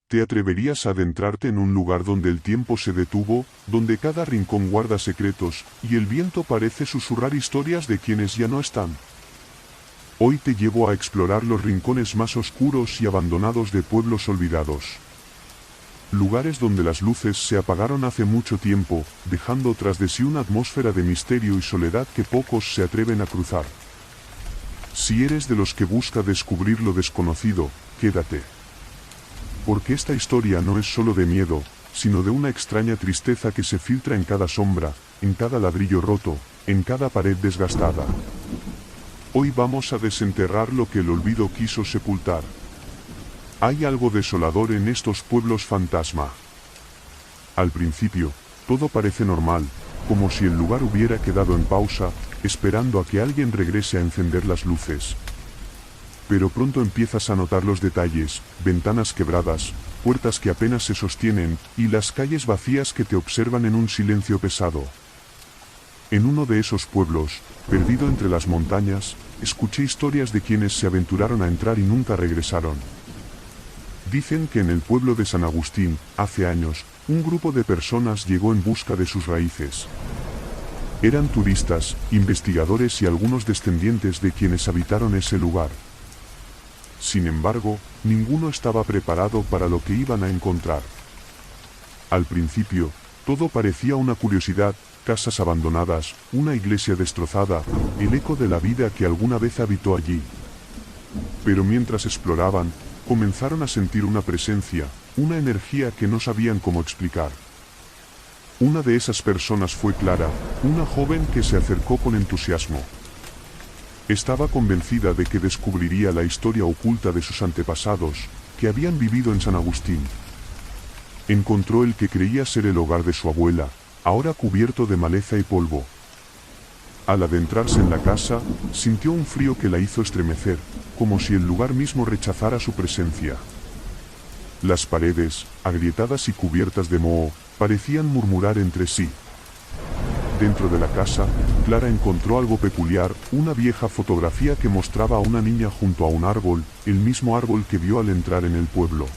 ¿Te atreverías a adentrarte en un lugar donde el tiempo se detuvo, donde cada rincón guarda secretos, y el viento parece susurrar historias de quienes ya no están? Hoy te llevo a explorar los rincones más oscuros y abandonados de pueblos olvidados. Lugares donde las luces se apagaron hace mucho tiempo, dejando tras de sí una atmósfera de misterio y soledad que pocos se atreven a cruzar. Si eres de los que busca descubrir lo desconocido, quédate. Porque esta historia no es solo de miedo, sino de una extraña tristeza que se filtra en cada sombra, en cada ladrillo roto, en cada pared desgastada. Hoy vamos a desenterrar lo que el olvido quiso sepultar. Hay algo desolador en estos pueblos fantasma. Al principio, todo parece normal, como si el lugar hubiera quedado en pausa, esperando a que alguien regrese a encender las luces. Pero pronto empiezas a notar los detalles, ventanas quebradas, puertas que apenas se sostienen, y las calles vacías que te observan en un silencio pesado. En uno de esos pueblos, perdido entre las montañas, escuché historias de quienes se aventuraron a entrar y nunca regresaron. Dicen que en el pueblo de San Agustín, hace años, un grupo de personas llegó en busca de sus raíces. Eran turistas, investigadores y algunos descendientes de quienes habitaron ese lugar. Sin embargo, ninguno estaba preparado para lo que iban a encontrar. Al principio, todo parecía una curiosidad, casas abandonadas, una iglesia destrozada, el eco de la vida que alguna vez habitó allí. Pero mientras exploraban, comenzaron a sentir una presencia, una energía que no sabían cómo explicar. Una de esas personas fue Clara, una joven que se acercó con entusiasmo. Estaba convencida de que descubriría la historia oculta de sus antepasados, que habían vivido en San Agustín. Encontró el que creía ser el hogar de su abuela, ahora cubierto de maleza y polvo. Al adentrarse en la casa, sintió un frío que la hizo estremecer, como si el lugar mismo rechazara su presencia. Las paredes, agrietadas y cubiertas de moho, parecían murmurar entre sí. Dentro de la casa, Clara encontró algo peculiar, una vieja fotografía que mostraba a una niña junto a un árbol, el mismo árbol que vio al entrar en el pueblo.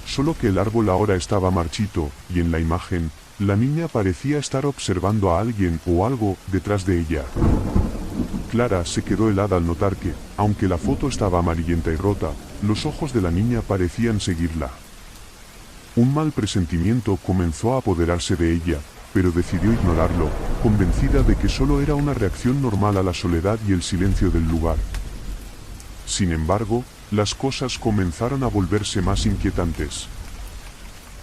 Solo que el árbol ahora estaba marchito, y en la imagen, la niña parecía estar observando a alguien o algo detrás de ella. Clara se quedó helada al notar que, aunque la foto estaba amarillenta y rota, los ojos de la niña parecían seguirla. Un mal presentimiento comenzó a apoderarse de ella, pero decidió ignorarlo, convencida de que solo era una reacción normal a la soledad y el silencio del lugar. Sin embargo, las cosas comenzaron a volverse más inquietantes.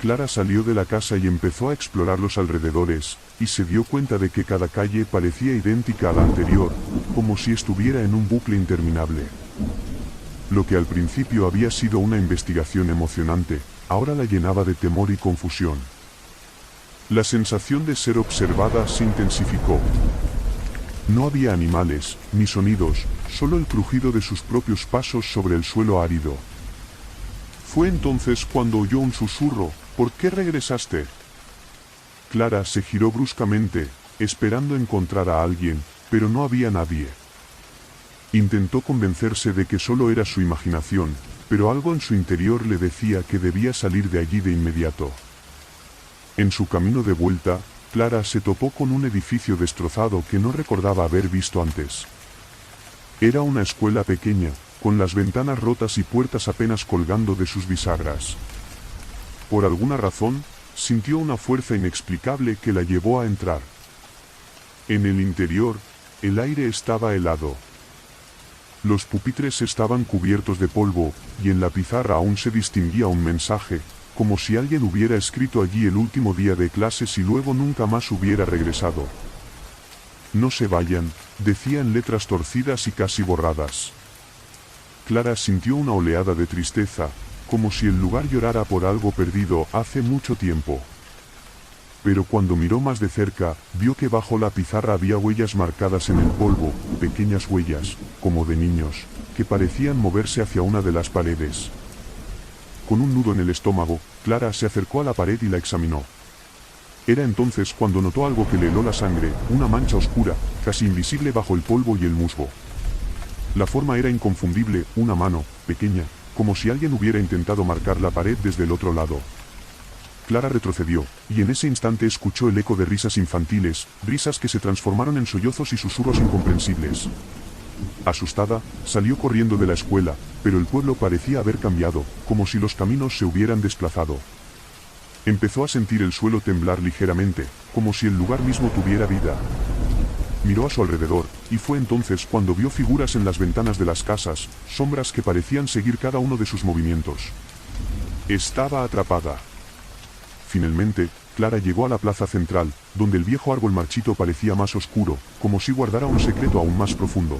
Clara salió de la casa y empezó a explorar los alrededores, y se dio cuenta de que cada calle parecía idéntica a la anterior, como si estuviera en un bucle interminable. Lo que al principio había sido una investigación emocionante, ahora la llenaba de temor y confusión. La sensación de ser observada se intensificó. No había animales, ni sonidos, solo el crujido de sus propios pasos sobre el suelo árido. Fue entonces cuando oyó un susurro: ¿por qué regresaste? Clara se giró bruscamente, esperando encontrar a alguien, pero no había nadie. Intentó convencerse de que solo era su imaginación, pero algo en su interior le decía que debía salir de allí de inmediato. En su camino de vuelta, Clara se topó con un edificio destrozado que no recordaba haber visto antes. Era una escuela pequeña, con las ventanas rotas y puertas apenas colgando de sus bisagras. Por alguna razón, sintió una fuerza inexplicable que la llevó a entrar. En el interior, el aire estaba helado. Los pupitres estaban cubiertos de polvo, y en la pizarra aún se distinguía un mensaje, como si alguien hubiera escrito allí el último día de clases y luego nunca más hubiera regresado. No se vayan, decía en letras torcidas y casi borradas. Clara sintió una oleada de tristeza, como si el lugar llorara por algo perdido hace mucho tiempo. Pero cuando miró más de cerca, vio que bajo la pizarra había huellas marcadas en el polvo, pequeñas huellas, como de niños, que parecían moverse hacia una de las paredes. Con un nudo en el estómago, Clara se acercó a la pared y la examinó. Era entonces cuando notó algo que le heló la sangre, una mancha oscura, casi invisible bajo el polvo y el musgo. La forma era inconfundible, una mano, pequeña, como si alguien hubiera intentado marcar la pared desde el otro lado. Clara retrocedió, y en ese instante escuchó el eco de risas infantiles, risas que se transformaron en sollozos y susurros incomprensibles. Asustada, salió corriendo de la escuela, pero el pueblo parecía haber cambiado, como si los caminos se hubieran desplazado. Empezó a sentir el suelo temblar ligeramente, como si el lugar mismo tuviera vida. Miró a su alrededor, y fue entonces cuando vio figuras en las ventanas de las casas, sombras que parecían seguir cada uno de sus movimientos. Estaba atrapada. Finalmente, Clara llegó a la plaza central, donde el viejo árbol marchito parecía más oscuro, como si guardara un secreto aún más profundo.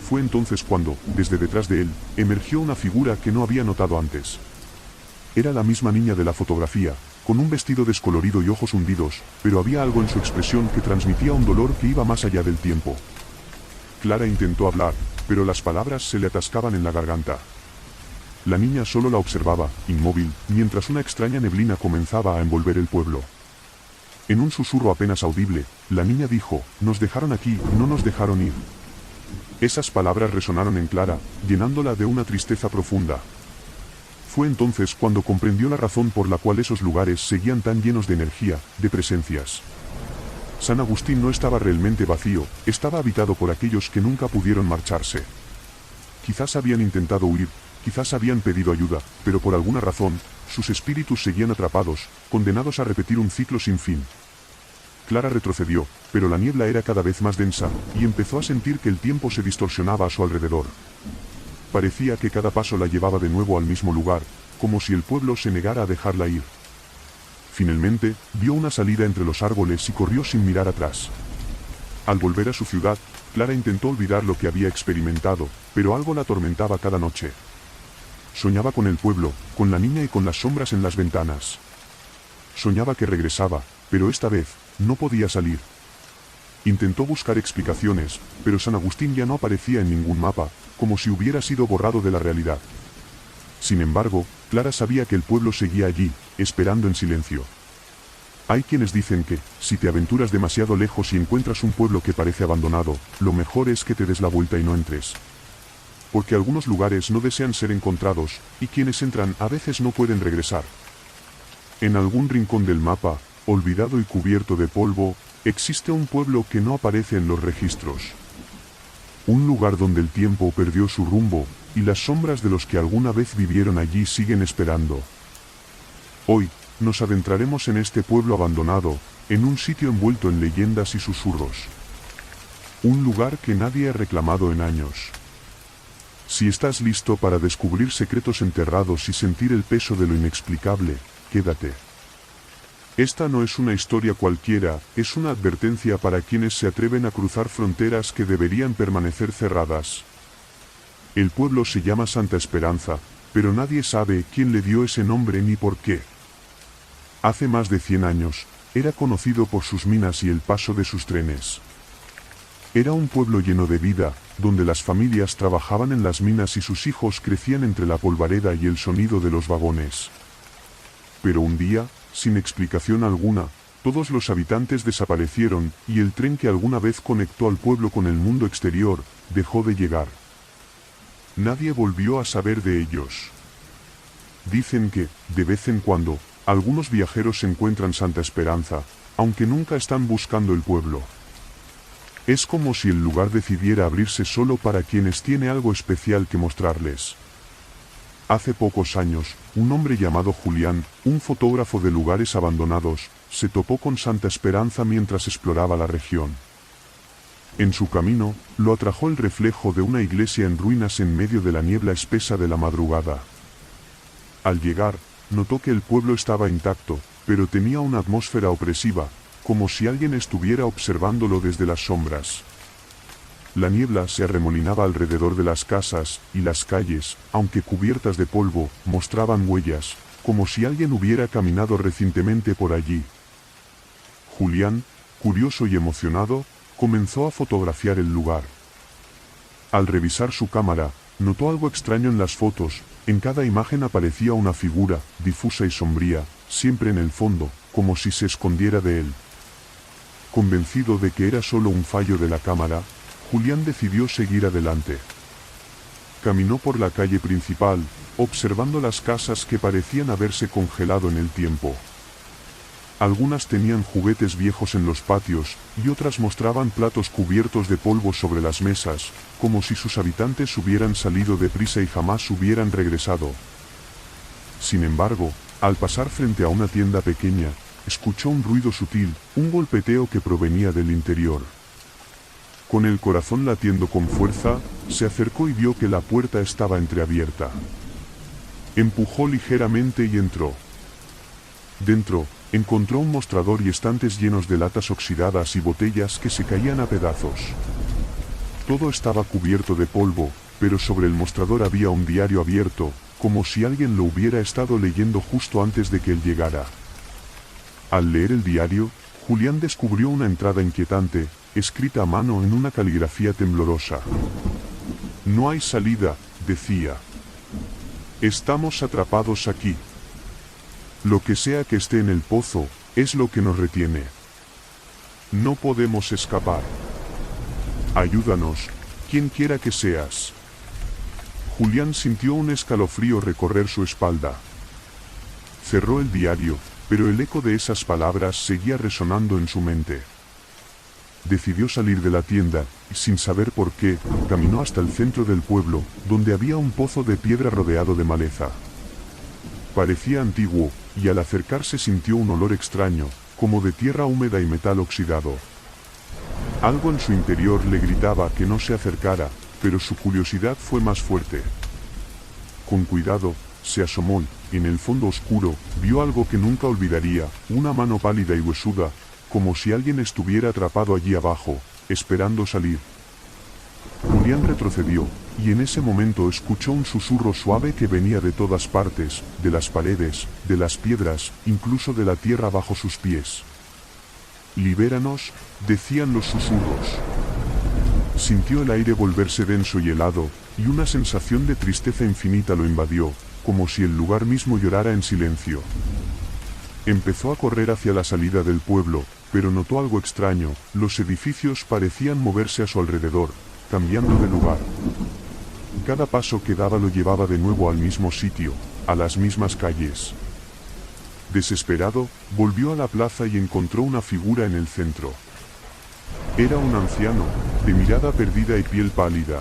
Fue entonces cuando, desde detrás de él, emergió una figura que no había notado antes. Era la misma niña de la fotografía, con un vestido descolorido y ojos hundidos, pero había algo en su expresión que transmitía un dolor que iba más allá del tiempo. Clara intentó hablar, pero las palabras se le atascaban en la garganta. La niña solo la observaba, inmóvil, mientras una extraña neblina comenzaba a envolver el pueblo. En un susurro apenas audible, la niña dijo: «Nos dejaron aquí, no nos dejaron ir». Esas palabras resonaron en Clara, llenándola de una tristeza profunda. Fue entonces cuando comprendió la razón por la cual esos lugares seguían tan llenos de energía, de presencias. San Agustín no estaba realmente vacío, estaba habitado por aquellos que nunca pudieron marcharse. Quizás habían intentado huir, quizás habían pedido ayuda, pero por alguna razón, sus espíritus seguían atrapados, condenados a repetir un ciclo sin fin. Clara retrocedió, pero la niebla era cada vez más densa, y empezó a sentir que el tiempo se distorsionaba a su alrededor. Parecía que cada paso la llevaba de nuevo al mismo lugar, como si el pueblo se negara a dejarla ir. Finalmente, vio una salida entre los árboles y corrió sin mirar atrás. Al volver a su ciudad, Clara intentó olvidar lo que había experimentado, pero algo la atormentaba cada noche. Soñaba con el pueblo, con la niña y con las sombras en las ventanas. Soñaba que regresaba, pero esta vez, no podía salir. Intentó buscar explicaciones, pero San Agustín ya no aparecía en ningún mapa, como si hubiera sido borrado de la realidad. Sin embargo, Clara sabía que el pueblo seguía allí, esperando en silencio. Hay quienes dicen que, si te aventuras demasiado lejos y encuentras un pueblo que parece abandonado, lo mejor es que te des la vuelta y no entres. Porque algunos lugares no desean ser encontrados, y quienes entran a veces no pueden regresar. En algún rincón del mapa, olvidado y cubierto de polvo, existe un pueblo que no aparece en los registros. Un lugar donde el tiempo perdió su rumbo, y las sombras de los que alguna vez vivieron allí siguen esperando. Hoy, nos adentraremos en este pueblo abandonado, en un sitio envuelto en leyendas y susurros. Un lugar que nadie ha reclamado en años. Si estás listo para descubrir secretos enterrados y sentir el peso de lo inexplicable, quédate. Esta no es una historia cualquiera, es una advertencia para quienes se atreven a cruzar fronteras que deberían permanecer cerradas. El pueblo se llama Santa Esperanza, pero nadie sabe quién le dio ese nombre ni por qué. Hace más de 100 años, era conocido por sus minas y el paso de sus trenes. Era un pueblo lleno de vida, donde las familias trabajaban en las minas y sus hijos crecían entre la polvareda y el sonido de los vagones. Pero un día, sin explicación alguna, todos los habitantes desaparecieron, y el tren que alguna vez conectó al pueblo con el mundo exterior, dejó de llegar. Nadie volvió a saber de ellos. Dicen que, de vez en cuando, algunos viajeros encuentran Santa Esperanza, aunque nunca están buscando el pueblo. Es como si el lugar decidiera abrirse solo para quienes tiene algo especial que mostrarles. Hace pocos años, un hombre llamado Julián, un fotógrafo de lugares abandonados, se topó con Santa Esperanza mientras exploraba la región. En su camino, lo atrajo el reflejo de una iglesia en ruinas en medio de la niebla espesa de la madrugada. Al llegar, notó que el pueblo estaba intacto, pero tenía una atmósfera opresiva, como si alguien estuviera observándolo desde las sombras. La niebla se arremolinaba alrededor de las casas, y las calles, aunque cubiertas de polvo, mostraban huellas, como si alguien hubiera caminado recientemente por allí. Julián, curioso y emocionado, comenzó a fotografiar el lugar. Al revisar su cámara, notó algo extraño en las fotos. En cada imagen aparecía una figura, difusa y sombría, siempre en el fondo, como si se escondiera de él. Convencido de que era solo un fallo de la cámara, Julián decidió seguir adelante. Caminó por la calle principal, observando las casas que parecían haberse congelado en el tiempo. Algunas tenían juguetes viejos en los patios, y otras mostraban platos cubiertos de polvo sobre las mesas, como si sus habitantes hubieran salido deprisa y jamás hubieran regresado. Sin embargo, al pasar frente a una tienda pequeña, escuchó un ruido sutil, un golpeteo que provenía del interior. Con el corazón latiendo con fuerza, se acercó y vio que la puerta estaba entreabierta. Empujó ligeramente y entró. Dentro, encontró un mostrador y estantes llenos de latas oxidadas y botellas que se caían a pedazos. Todo estaba cubierto de polvo, pero sobre el mostrador había un diario abierto, como si alguien lo hubiera estado leyendo justo antes de que él llegara. Al leer el diario, Julián descubrió una entrada inquietante, escrita a mano en una caligrafía temblorosa. No hay salida, decía. Estamos atrapados aquí. Lo que sea que esté en el pozo, es lo que nos retiene. No podemos escapar. Ayúdanos, quien quiera que seas. Julián sintió un escalofrío recorrer su espalda. Cerró el diario, pero el eco de esas palabras seguía resonando en su mente. Decidió salir de la tienda, y sin saber por qué, caminó hasta el centro del pueblo, donde había un pozo de piedra rodeado de maleza. Parecía antiguo, y al acercarse sintió un olor extraño, como de tierra húmeda y metal oxidado. Algo en su interior le gritaba que no se acercara, pero su curiosidad fue más fuerte. Con cuidado, se asomó y, en el fondo oscuro, vio algo que nunca olvidaría, una mano pálida y huesuda, como si alguien estuviera atrapado allí abajo, esperando salir. Julián retrocedió, y en ese momento escuchó un susurro suave que venía de todas partes, de las paredes, de las piedras, incluso de la tierra bajo sus pies. «Libéranos», decían los susurros. Sintió el aire volverse denso y helado, y una sensación de tristeza infinita lo invadió, como si el lugar mismo llorara en silencio. Empezó a correr hacia la salida del pueblo, pero notó algo extraño, los edificios parecían moverse a su alrededor, cambiando de lugar. Cada paso que daba lo llevaba de nuevo al mismo sitio, a las mismas calles. Desesperado, volvió a la plaza y encontró una figura en el centro. Era un anciano, de mirada perdida y piel pálida.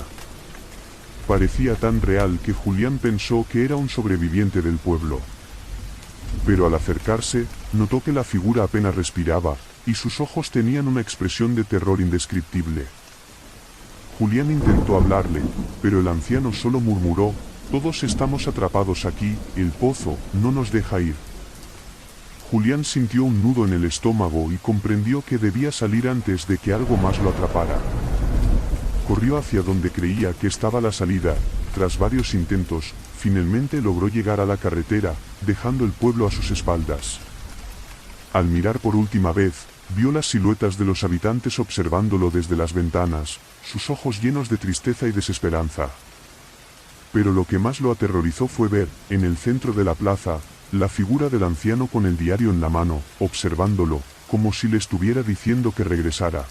Parecía tan real que Julián pensó que era un sobreviviente del pueblo. Pero al acercarse, notó que la figura apenas respiraba, y sus ojos tenían una expresión de terror indescriptible. Julián intentó hablarle, pero el anciano solo murmuró: «Todos estamos atrapados aquí, el pozo no nos deja ir». Julián sintió un nudo en el estómago y comprendió que debía salir antes de que algo más lo atrapara. Corrió hacia donde creía que estaba la salida. Tras varios intentos, finalmente logró llegar a la carretera, dejando el pueblo a sus espaldas. Al mirar por última vez, vio las siluetas de los habitantes observándolo desde las ventanas, sus ojos llenos de tristeza y desesperanza. Pero lo que más lo aterrorizó fue ver, en el centro de la plaza, la figura del anciano con el diario en la mano, observándolo, como si le estuviera diciendo que regresara.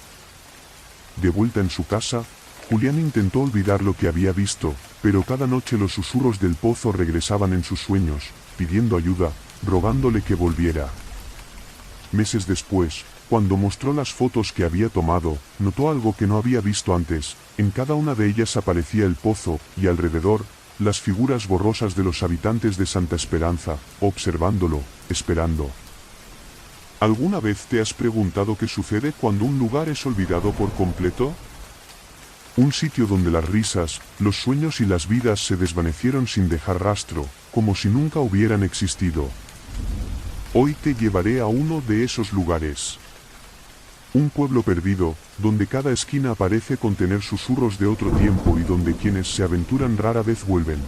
De vuelta en su casa, Julián intentó olvidar lo que había visto, pero cada noche los susurros del pozo regresaban en sus sueños, pidiendo ayuda, rogándole que volviera. Meses después, cuando mostró las fotos que había tomado, notó algo que no había visto antes. En cada una de ellas aparecía el pozo, y alrededor, las figuras borrosas de los habitantes de Santa Esperanza, observándolo, esperando. ¿Alguna vez te has preguntado qué sucede cuando un lugar es olvidado por completo? Un sitio donde las risas, los sueños y las vidas se desvanecieron sin dejar rastro, como si nunca hubieran existido. Hoy te llevaré a uno de esos lugares. Un pueblo perdido, donde cada esquina parece contener susurros de otro tiempo y donde quienes se aventuran rara vez vuelven.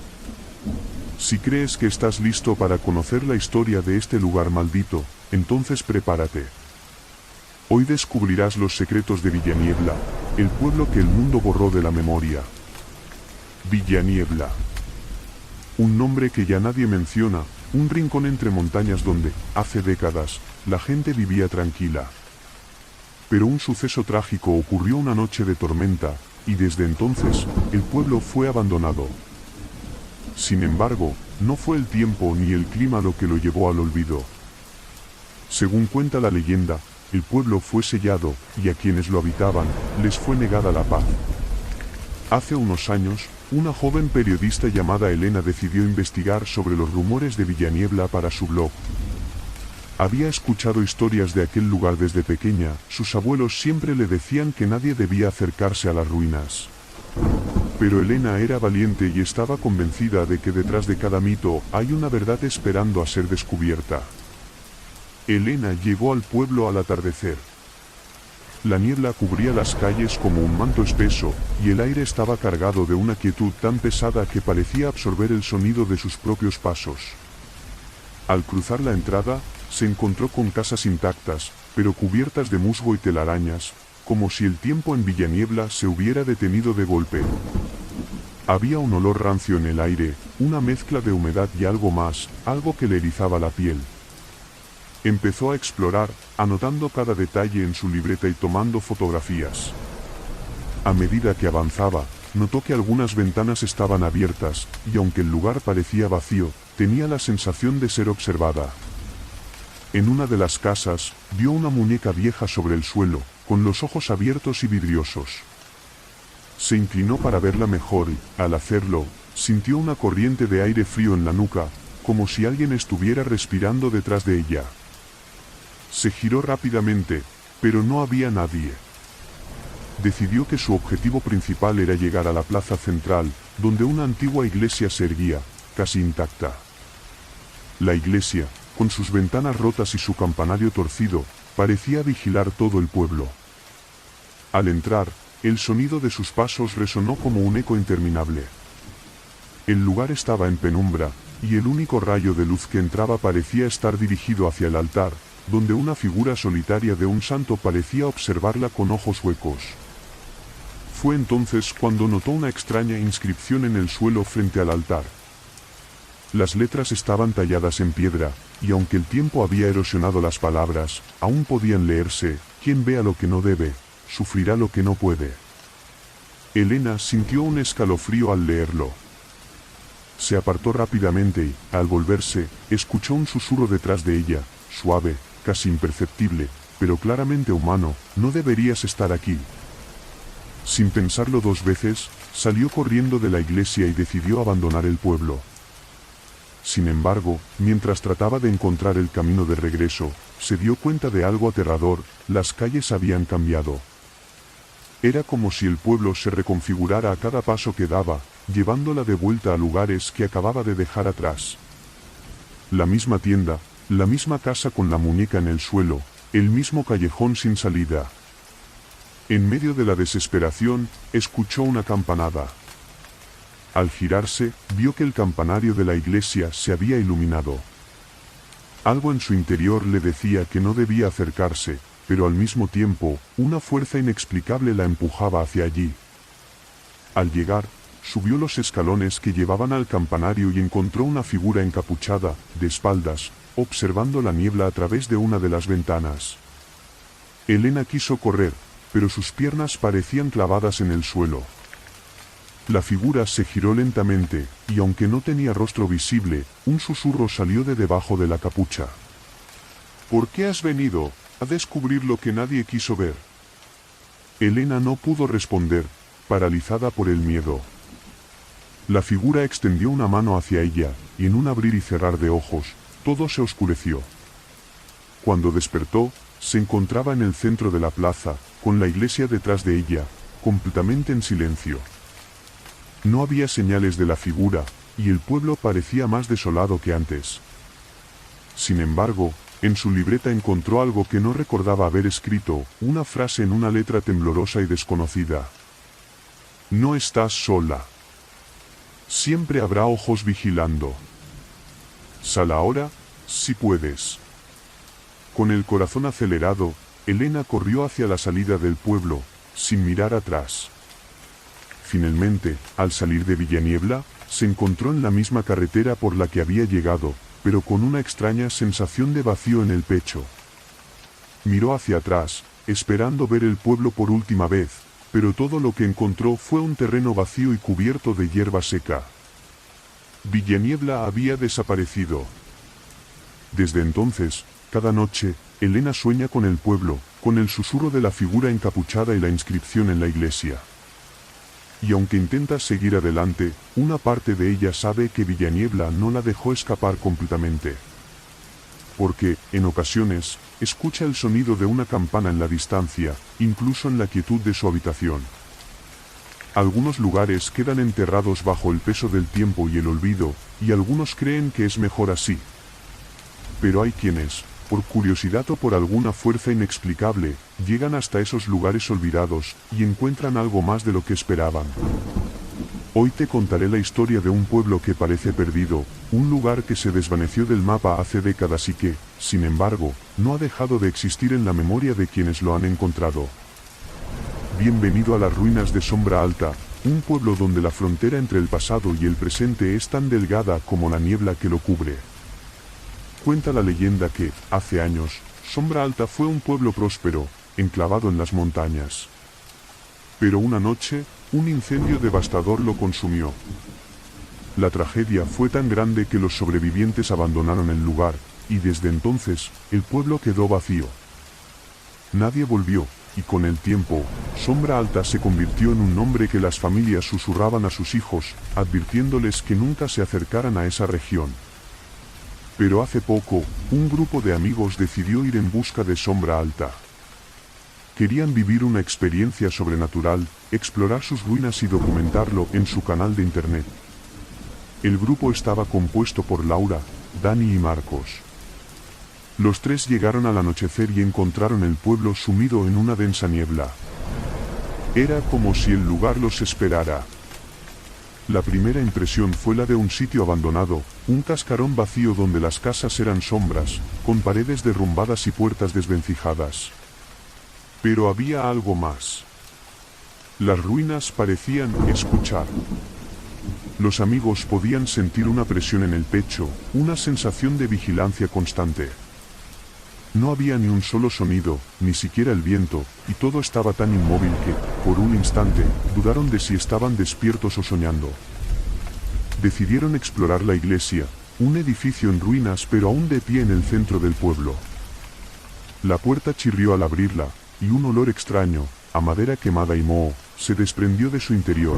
Si crees que estás listo para conocer la historia de este lugar maldito, entonces prepárate. Hoy descubrirás los secretos de Villaniebla, el pueblo que el mundo borró de la memoria. Villaniebla. Un nombre que ya nadie menciona, un rincón entre montañas donde, hace décadas, la gente vivía tranquila. Pero un suceso trágico ocurrió una noche de tormenta, y desde entonces, el pueblo fue abandonado. Sin embargo, no fue el tiempo ni el clima lo que lo llevó al olvido. Según cuenta la leyenda, el pueblo fue sellado, y a quienes lo habitaban, les fue negada la paz. Hace unos años, una joven periodista llamada Elena decidió investigar sobre los rumores de Villaniebla para su blog. Había escuchado historias de aquel lugar desde pequeña, sus abuelos siempre le decían que nadie debía acercarse a las ruinas. Pero Elena era valiente y estaba convencida de que detrás de cada mito hay una verdad esperando a ser descubierta. Elena llegó al pueblo al atardecer. La niebla cubría las calles como un manto espeso, y el aire estaba cargado de una quietud tan pesada que parecía absorber el sonido de sus propios pasos. Al cruzar la entrada, se encontró con casas intactas, pero cubiertas de musgo y telarañas, como si el tiempo en Villaniebla se hubiera detenido de golpe. Había un olor rancio en el aire, una mezcla de humedad y algo más, algo que le erizaba la piel. Empezó a explorar, anotando cada detalle en su libreta y tomando fotografías. A medida que avanzaba, notó que algunas ventanas estaban abiertas, y aunque el lugar parecía vacío, tenía la sensación de ser observada. En una de las casas, vio una muñeca vieja sobre el suelo, con los ojos abiertos y vidriosos. Se inclinó para verla mejor y, al hacerlo, sintió una corriente de aire frío en la nuca, como si alguien estuviera respirando detrás de ella. Se giró rápidamente, pero no había nadie. Decidió que su objetivo principal era llegar a la plaza central, donde una antigua iglesia se erguía, casi intacta. La iglesia, con sus ventanas rotas y su campanario torcido, parecía vigilar todo el pueblo. Al entrar, el sonido de sus pasos resonó como un eco interminable. El lugar estaba en penumbra, y el único rayo de luz que entraba parecía estar dirigido hacia el altar, donde una figura solitaria de un santo parecía observarla con ojos huecos. Fue entonces cuando notó una extraña inscripción en el suelo frente al altar. Las letras estaban talladas en piedra, y aunque el tiempo había erosionado las palabras, aún podían leerse: quien vea lo que no debe, sufrirá lo que no puede. Elena sintió un escalofrío al leerlo. Se apartó rápidamente y, al volverse, escuchó un susurro detrás de ella, suave, casi imperceptible, pero claramente humano: no deberías estar aquí. Sin pensarlo dos veces, salió corriendo de la iglesia y decidió abandonar el pueblo. Sin embargo, mientras trataba de encontrar el camino de regreso, se dio cuenta de algo aterrador: las calles habían cambiado. Era como si el pueblo se reconfigurara a cada paso que daba, llevándola de vuelta a lugares que acababa de dejar atrás. La misma tienda, la misma casa con la muñeca en el suelo, el mismo callejón sin salida. En medio de la desesperación, escuchó una campanada. Al girarse, vio que el campanario de la iglesia se había iluminado. Algo en su interior le decía que no debía acercarse, pero al mismo tiempo, una fuerza inexplicable la empujaba hacia allí. Al llegar, subió los escalones que llevaban al campanario y encontró una figura encapuchada, de espaldas, observando la niebla a través de una de las ventanas. Elena quiso correr, pero sus piernas parecían clavadas en el suelo. La figura se giró lentamente, y aunque no tenía rostro visible, un susurro salió de debajo de la capucha. ¿Por qué has venido a descubrir lo que nadie quiso ver? Elena no pudo responder, paralizada por el miedo. La figura extendió una mano hacia ella, y en un abrir y cerrar de ojos, todo se oscureció. Cuando despertó, se encontraba en el centro de la plaza, con la iglesia detrás de ella, completamente en silencio. No había señales de la figura, y el pueblo parecía más desolado que antes. Sin embargo, en su libreta encontró algo que no recordaba haber escrito, una frase en una letra temblorosa y desconocida. No estás sola. Siempre habrá ojos vigilando. Sal ahora, si puedes. Con el corazón acelerado, Elena corrió hacia la salida del pueblo, sin mirar atrás. Finalmente, al salir de Villaniebla, se encontró en la misma carretera por la que había llegado, pero con una extraña sensación de vacío en el pecho. Miró hacia atrás, esperando ver el pueblo por última vez, pero todo lo que encontró fue un terreno vacío y cubierto de hierba seca. Villaniebla había desaparecido. Desde entonces, cada noche, Elena sueña con el pueblo, con el susurro de la figura encapuchada y la inscripción en la iglesia. Y aunque intenta seguir adelante, una parte de ella sabe que Villaniebla no la dejó escapar completamente. Porque, en ocasiones, escucha el sonido de una campana en la distancia, incluso en la quietud de su habitación. Algunos lugares quedan enterrados bajo el peso del tiempo y el olvido, y algunos creen que es mejor así. Pero hay quienes, por curiosidad o por alguna fuerza inexplicable, llegan hasta esos lugares olvidados, y encuentran algo más de lo que esperaban. Hoy te contaré la historia de un pueblo que parece perdido, un lugar que se desvaneció del mapa hace décadas y que, sin embargo, no ha dejado de existir en la memoria de quienes lo han encontrado. Bienvenido a las ruinas de Sombra Alta, un pueblo donde la frontera entre el pasado y el presente es tan delgada como la niebla que lo cubre. Cuenta la leyenda que, hace años, Sombra Alta fue un pueblo próspero, enclavado en las montañas. Pero una noche, un incendio devastador lo consumió. La tragedia fue tan grande que los sobrevivientes abandonaron el lugar, y desde entonces, el pueblo quedó vacío. Nadie volvió, y con el tiempo, Sombra Alta se convirtió en un nombre que las familias susurraban a sus hijos, advirtiéndoles que nunca se acercaran a esa región. Pero hace poco, un grupo de amigos decidió ir en busca de Sombra Alta. Querían vivir una experiencia sobrenatural, explorar sus ruinas y documentarlo en su canal de internet. El grupo estaba compuesto por Laura, Dani y Marcos. Los tres llegaron al anochecer y encontraron el pueblo sumido en una densa niebla. Era como si el lugar los esperara. La primera impresión fue la de un sitio abandonado, un cascarón vacío donde las casas eran sombras, con paredes derrumbadas y puertas desvencijadas. Pero había algo más. Las ruinas parecían escuchar. Los amigos podían sentir una presión en el pecho, una sensación de vigilancia constante. No había ni un solo sonido, ni siquiera el viento, y todo estaba tan inmóvil que, por un instante, dudaron de si estaban despiertos o soñando. Decidieron explorar la iglesia, un edificio en ruinas pero aún de pie en el centro del pueblo. La puerta chirrió al abrirla, y un olor extraño, a madera quemada y moho, se desprendió de su interior.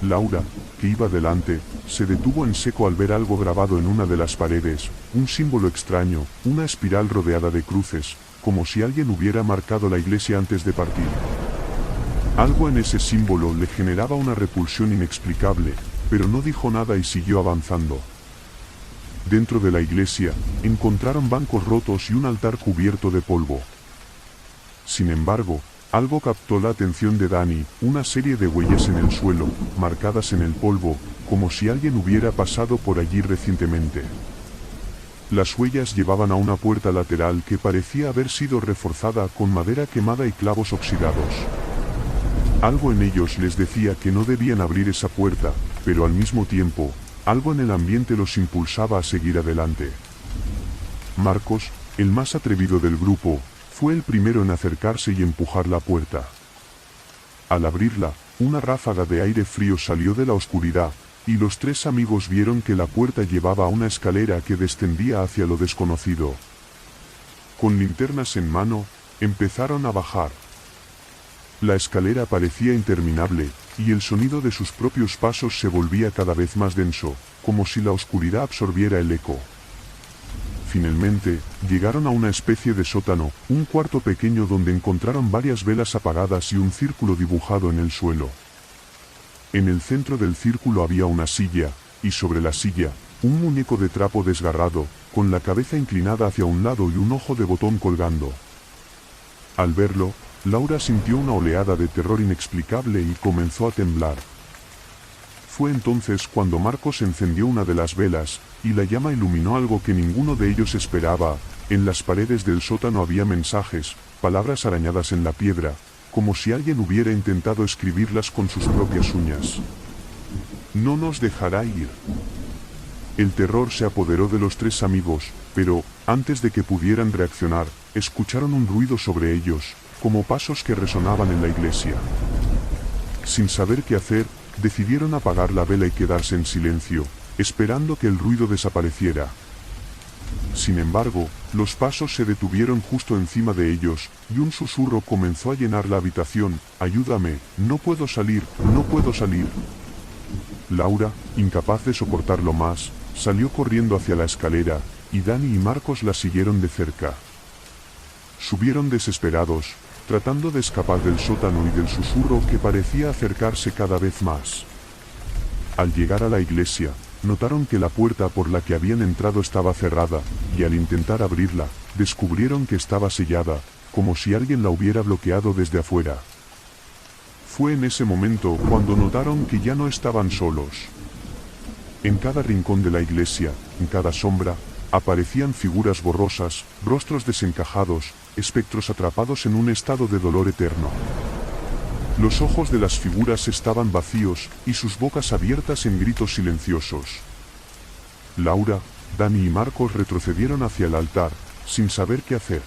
Laura, que iba delante, se detuvo en seco al ver algo grabado en una de las paredes, un símbolo extraño, una espiral rodeada de cruces, como si alguien hubiera marcado la iglesia antes de partir. Algo en ese símbolo le generaba una repulsión inexplicable, pero no dijo nada y siguió avanzando. Dentro de la iglesia, encontraron bancos rotos y un altar cubierto de polvo. Sin embargo, algo captó la atención de Dani, una serie de huellas en el suelo, marcadas en el polvo, como si alguien hubiera pasado por allí recientemente. Las huellas llevaban a una puerta lateral que parecía haber sido reforzada con madera quemada y clavos oxidados. Algo en ellos les decía que no debían abrir esa puerta, pero al mismo tiempo, algo en el ambiente los impulsaba a seguir adelante. Marcos, el más atrevido del grupo, fue el primero en acercarse y empujar la puerta. Al abrirla, una ráfaga de aire frío salió de la oscuridad, y los tres amigos vieron que la puerta llevaba a una escalera que descendía hacia lo desconocido. Con linternas en mano, empezaron a bajar. La escalera parecía interminable, y el sonido de sus propios pasos se volvía cada vez más denso, como si la oscuridad absorbiera el eco. Finalmente, llegaron a una especie de sótano, un cuarto pequeño donde encontraron varias velas apagadas y un círculo dibujado en el suelo. En el centro del círculo había una silla, y sobre la silla, un muñeco de trapo desgarrado, con la cabeza inclinada hacia un lado y un ojo de botón colgando. Al verlo, Laura sintió una oleada de terror inexplicable y comenzó a temblar. Fue entonces cuando Marcos encendió una de las velas, y la llama iluminó algo que ninguno de ellos esperaba. En las paredes del sótano había mensajes, palabras arañadas en la piedra, como si alguien hubiera intentado escribirlas con sus propias uñas. No nos dejará ir. El terror se apoderó de los tres amigos, pero, antes de que pudieran reaccionar, escucharon un ruido sobre ellos, como pasos que resonaban en la iglesia. Sin saber qué hacer, decidieron apagar la vela y quedarse en silencio, esperando que el ruido desapareciera. Sin embargo, los pasos se detuvieron justo encima de ellos, y un susurro comenzó a llenar la habitación: «Ayúdame, no puedo salir, no puedo salir». Laura, incapaz de soportarlo más, salió corriendo hacia la escalera, y Dani y Marcos la siguieron de cerca. Subieron desesperados, tratando de escapar del sótano y del susurro que parecía acercarse cada vez más. Al llegar a la iglesia, notaron que la puerta por la que habían entrado estaba cerrada, y al intentar abrirla, descubrieron que estaba sellada, como si alguien la hubiera bloqueado desde afuera. Fue en ese momento cuando notaron que ya no estaban solos. En cada rincón de la iglesia, en cada sombra, aparecían figuras borrosas, rostros desencajados, espectros atrapados en un estado de dolor eterno. Los ojos de las figuras estaban vacíos, y sus bocas abiertas en gritos silenciosos. Laura, Dani y Marcos retrocedieron hacia el altar, sin saber qué hacer.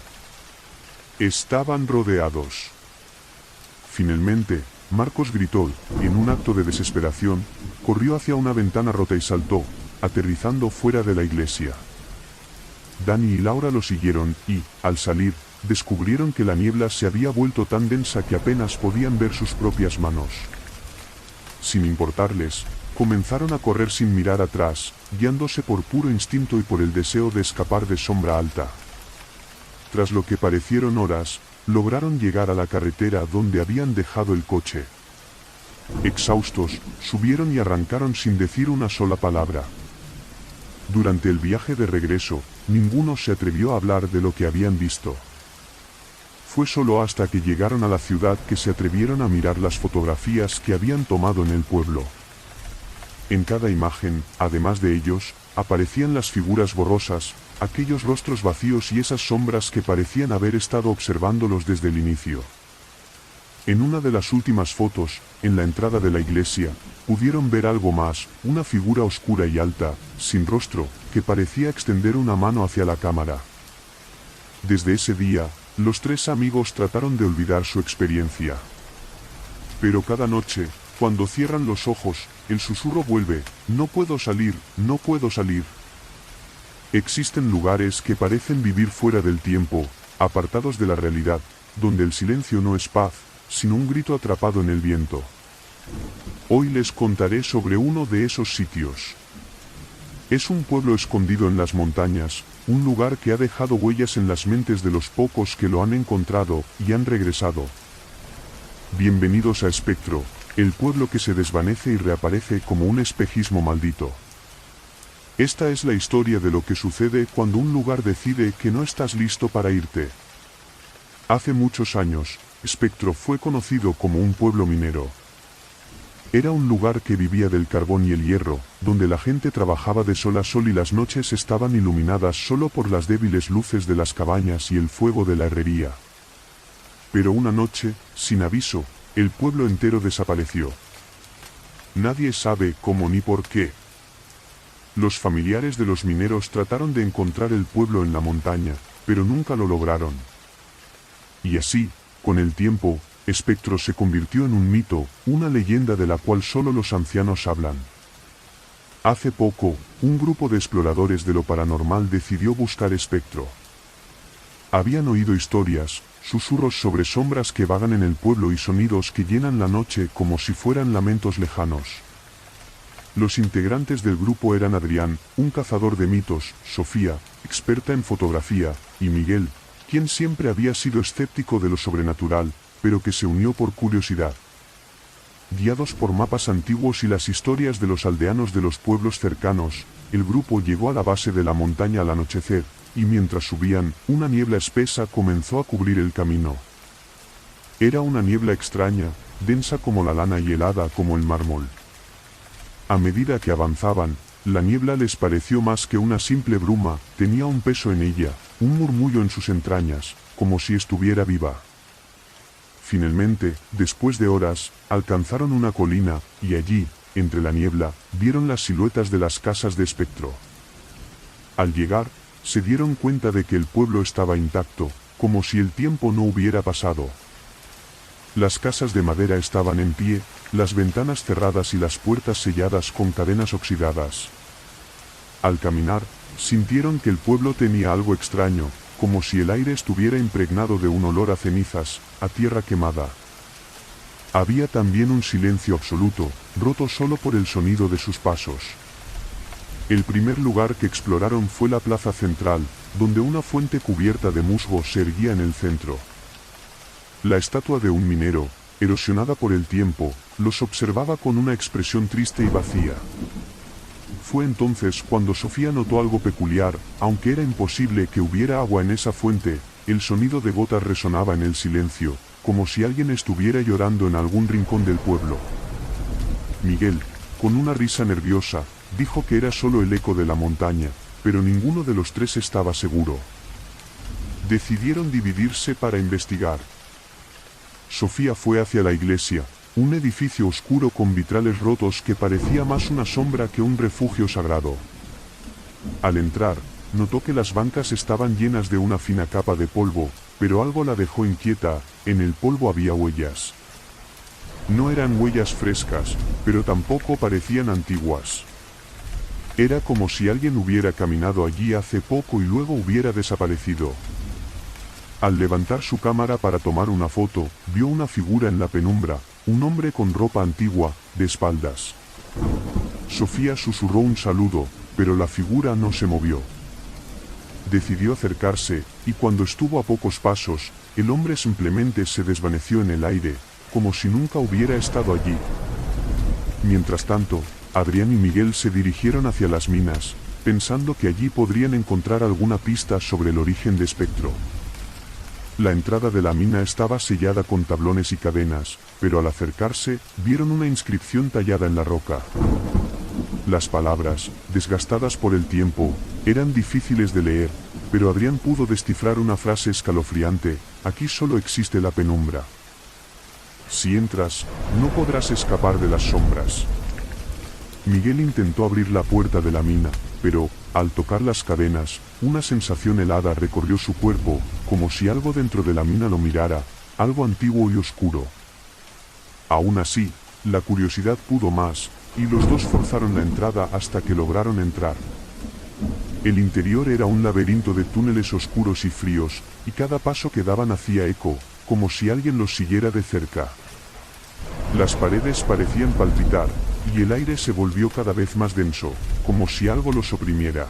Estaban rodeados. Finalmente, Marcos gritó, y en un acto de desesperación, corrió hacia una ventana rota y saltó, aterrizando fuera de la iglesia. Dani y Laura lo siguieron, y, al salir, descubrieron que la niebla se había vuelto tan densa que apenas podían ver sus propias manos. Sin importarles, comenzaron a correr sin mirar atrás, guiándose por puro instinto y por el deseo de escapar de Sombra Alta. Tras lo que parecieron horas, lograron llegar a la carretera donde habían dejado el coche. Exhaustos, subieron y arrancaron sin decir una sola palabra. Durante el viaje de regreso, ninguno se atrevió a hablar de lo que habían visto. Fue solo hasta que llegaron a la ciudad que se atrevieron a mirar las fotografías que habían tomado en el pueblo. En cada imagen, además de ellos, aparecían las figuras borrosas, aquellos rostros vacíos y esas sombras que parecían haber estado observándolos desde el inicio. En una de las últimas fotos, en la entrada de la iglesia, pudieron ver algo más, una figura oscura y alta, sin rostro, que parecía extender una mano hacia la cámara. Desde ese día, los tres amigos trataron de olvidar su experiencia. Pero cada noche, cuando cierran los ojos, el susurro vuelve: «No puedo salir, no puedo salir». Existen lugares que parecen vivir fuera del tiempo, apartados de la realidad, donde el silencio no es paz, sino un grito atrapado en el viento. Hoy les contaré sobre uno de esos sitios. Es un pueblo escondido en las montañas, un lugar que ha dejado huellas en las mentes de los pocos que lo han encontrado y han regresado. Bienvenidos a Espectro, el pueblo que se desvanece y reaparece como un espejismo maldito. Esta es la historia de lo que sucede cuando un lugar decide que no estás listo para irte. Hace muchos años, Espectro fue conocido como un pueblo minero. Era un lugar que vivía del carbón y el hierro, donde la gente trabajaba de sol a sol y las noches estaban iluminadas solo por las débiles luces de las cabañas y el fuego de la herrería. Pero una noche, sin aviso, el pueblo entero desapareció. Nadie sabe cómo ni por qué. Los familiares de los mineros trataron de encontrar el pueblo en la montaña, pero nunca lo lograron. Y así, con el tiempo, Espectro se convirtió en un mito, una leyenda de la cual solo los ancianos hablan. Hace poco, un grupo de exploradores de lo paranormal decidió buscar Espectro. Habían oído historias, susurros sobre sombras que vagan en el pueblo y sonidos que llenan la noche como si fueran lamentos lejanos. Los integrantes del grupo eran Adrián, un cazador de mitos, Sofía, experta en fotografía, y Miguel, quien siempre había sido escéptico de lo sobrenatural, pero que se unió por curiosidad. Guiados por mapas antiguos y las historias de los aldeanos de los pueblos cercanos, el grupo llegó a la base de la montaña al anochecer, y mientras subían, una niebla espesa comenzó a cubrir el camino. Era una niebla extraña, densa como la lana y helada como el mármol. A medida que avanzaban, la niebla les pareció más que una simple bruma, tenía un peso en ella, un murmullo en sus entrañas, como si estuviera viva. Finalmente, después de horas, alcanzaron una colina, y allí, entre la niebla, vieron las siluetas de las casas de Espectro. Al llegar, se dieron cuenta de que el pueblo estaba intacto, como si el tiempo no hubiera pasado. Las casas de madera estaban en pie, las ventanas cerradas y las puertas selladas con cadenas oxidadas. Al caminar, sintieron que el pueblo tenía algo extraño, como si el aire estuviera impregnado de un olor a cenizas, a tierra quemada. Había también un silencio absoluto, roto solo por el sonido de sus pasos. El primer lugar que exploraron fue la plaza central, donde una fuente cubierta de musgo se erguía en el centro. La estatua de un minero, erosionada por el tiempo, los observaba con una expresión triste y vacía. Fue entonces cuando Sofía notó algo peculiar, aunque era imposible que hubiera agua en esa fuente, el sonido de gotas resonaba en el silencio, como si alguien estuviera llorando en algún rincón del pueblo. Miguel, con una risa nerviosa, dijo que era solo el eco de la montaña, pero ninguno de los tres estaba seguro. Decidieron dividirse para investigar. Sofía fue hacia la iglesia, un edificio oscuro con vitrales rotos que parecía más una sombra que un refugio sagrado. Al entrar, notó que las bancas estaban llenas de una fina capa de polvo, pero algo la dejó inquieta. En el polvo había huellas. No eran huellas frescas, pero tampoco parecían antiguas. Era como si alguien hubiera caminado allí hace poco y luego hubiera desaparecido. Al levantar su cámara para tomar una foto, vio una figura en la penumbra, un hombre con ropa antigua, de espaldas. Sofía susurró un saludo, pero la figura no se movió. Decidió acercarse, y cuando estuvo a pocos pasos, el hombre simplemente se desvaneció en el aire, como si nunca hubiera estado allí. Mientras tanto, Adrián y Miguel se dirigieron hacia las minas, pensando que allí podrían encontrar alguna pista sobre el origen de Espectro. La entrada de la mina estaba sellada con tablones y cadenas, pero al acercarse, vieron una inscripción tallada en la roca. Las palabras, desgastadas por el tiempo, eran difíciles de leer, pero Adrián pudo descifrar una frase escalofriante: aquí solo existe la penumbra. Si entras, no podrás escapar de las sombras. Miguel intentó abrir la puerta de la mina, pero, al tocar las cadenas, una sensación helada recorrió su cuerpo, como si algo dentro de la mina lo mirara, algo antiguo y oscuro. Aún así, la curiosidad pudo más, y los dos forzaron la entrada hasta que lograron entrar. El interior era un laberinto de túneles oscuros y fríos, y cada paso que daban hacía eco, como si alguien los siguiera de cerca. Las paredes parecían palpitar, y el aire se volvió cada vez más denso, como si algo los oprimiera.